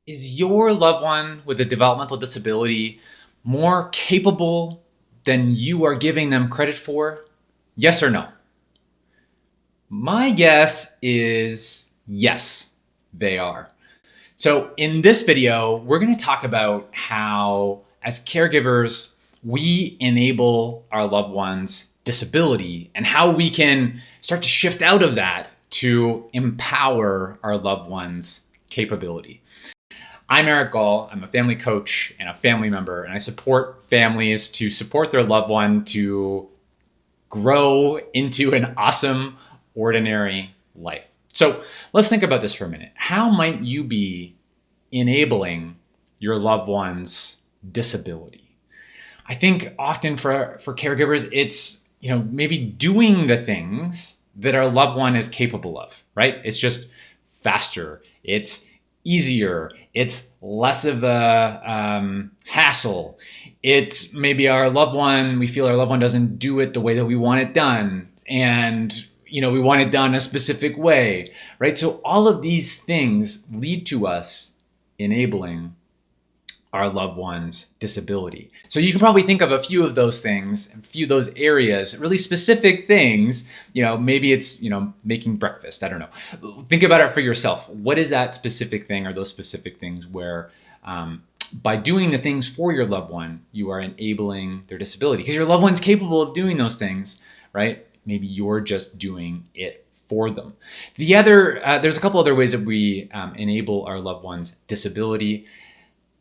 Is your loved one with a developmental disability more capable than you are giving them credit for? Yes or no? My guess is yes, they are. So in this video, we're going to talk about how, as caregivers, we enable our loved ones' disability and how we can start to shift out of that to empower our loved ones' capability. I'm Eric Gall. I'm a family coach and a family member, and I support families to support their loved one to grow into an awesome, ordinary life. So let's think about this for a minute. How might you be enabling your loved one's disability? I think often for caregivers, it's maybe doing the things that our loved one is capable of, right? It's just faster. It's easier. It's less of a hassle. It's maybe we feel our loved one doesn't do it the way that we want it done. And we want it done a specific way, right? So all of these things lead to us enabling our loved one's disability. So you can probably think of a few of those things, a few of those areas, really specific things. Maybe it's, making breakfast. I don't know. Think about it for yourself. What is that specific thing or those specific things where by doing the things for your loved one, you are enabling their disability? Because your loved one's capable of doing those things, right? Maybe you're just doing it for them. There's a couple other ways that we enable our loved one's disability.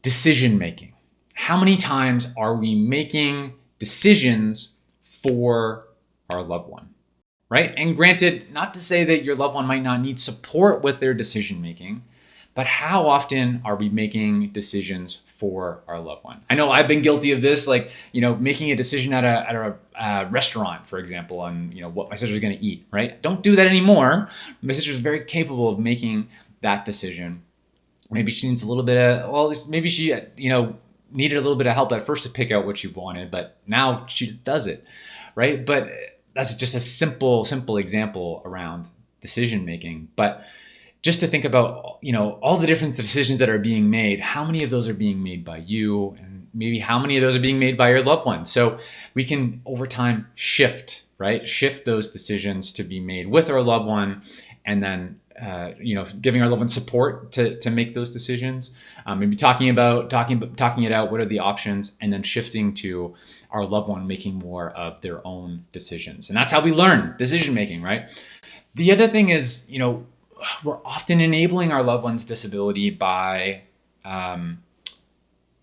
Decision making. How many times are we making decisions for our loved one, right? And granted, not to say that your loved one might not need support with their decision making, but how often are we making decisions for our loved one? I know I've been guilty of this, making a decision at a restaurant, for example, on what my sister's going to eat, right? Don't do that anymore. My sister's very capable of making that decision. Maybe she needs a little bit of, maybe she, needed a little bit of help at first to pick out what she wanted, but now she does it, right? But that's just a simple example around decision making. But just to think about, all the different decisions that are being made, how many of those are being made by you, and maybe how many of those are being made by your loved one. So we can, over time, shift those decisions to be made with our loved one, and then giving our loved one support to make those decisions. Maybe talking it out. What are the options, and then shifting to our loved one making more of their own decisions, and that's how we learn decision making, right? The other thing is, we're often enabling our loved one's disability by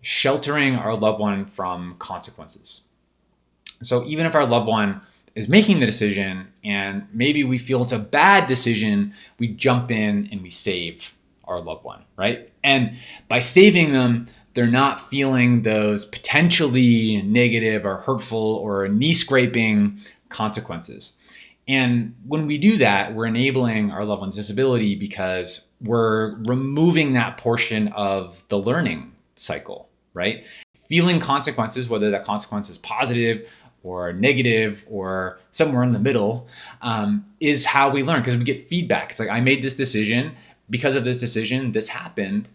sheltering our loved one from consequences. So even if our loved one is making the decision and maybe we feel it's a bad decision, we jump in and we save our loved one, right? And by saving them, they're not feeling those potentially negative or hurtful or knee-scraping consequences. And when we do that, we're enabling our loved one's disability because we're removing that portion of the learning cycle, right? Feeling consequences, whether that consequence is positive or negative or somewhere in the middle, is how we learn, because we get feedback. It's like, I made this decision. Because of this decision, this happened,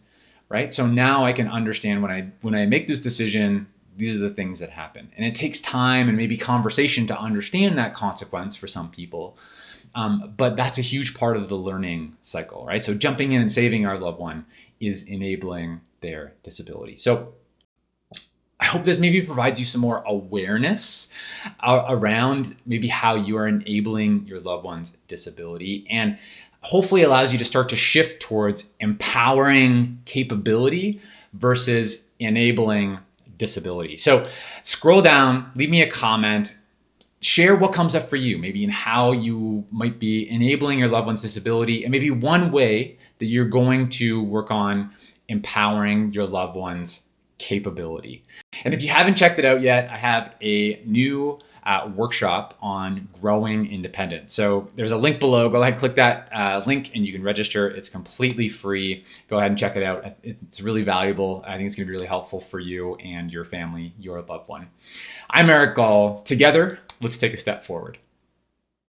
right? So now I can understand when I make this decision, these are the things that happen. And it takes time and maybe conversation to understand that consequence for some people. But that's a huge part of the learning cycle, right? So jumping in and saving our loved one is enabling their disability. So I hope this maybe provides you some more awareness around maybe how you are enabling your loved one's disability, and hopefully allows you to start to shift towards empowering capability versus enabling disability. So scroll down, leave me a comment, share what comes up for you, maybe in how you might be enabling your loved one's disability, and maybe one way that you're going to work on empowering your loved one's capability. And if you haven't checked it out yet, I have a new workshop on growing independent. So there's a link below. Go ahead, click that link, and you can register. It's completely free. Go ahead and check it out. It's really valuable. I think it's going to be really helpful for you and your family, your loved one. I'm Eric Gall. Together, let's take a step forward.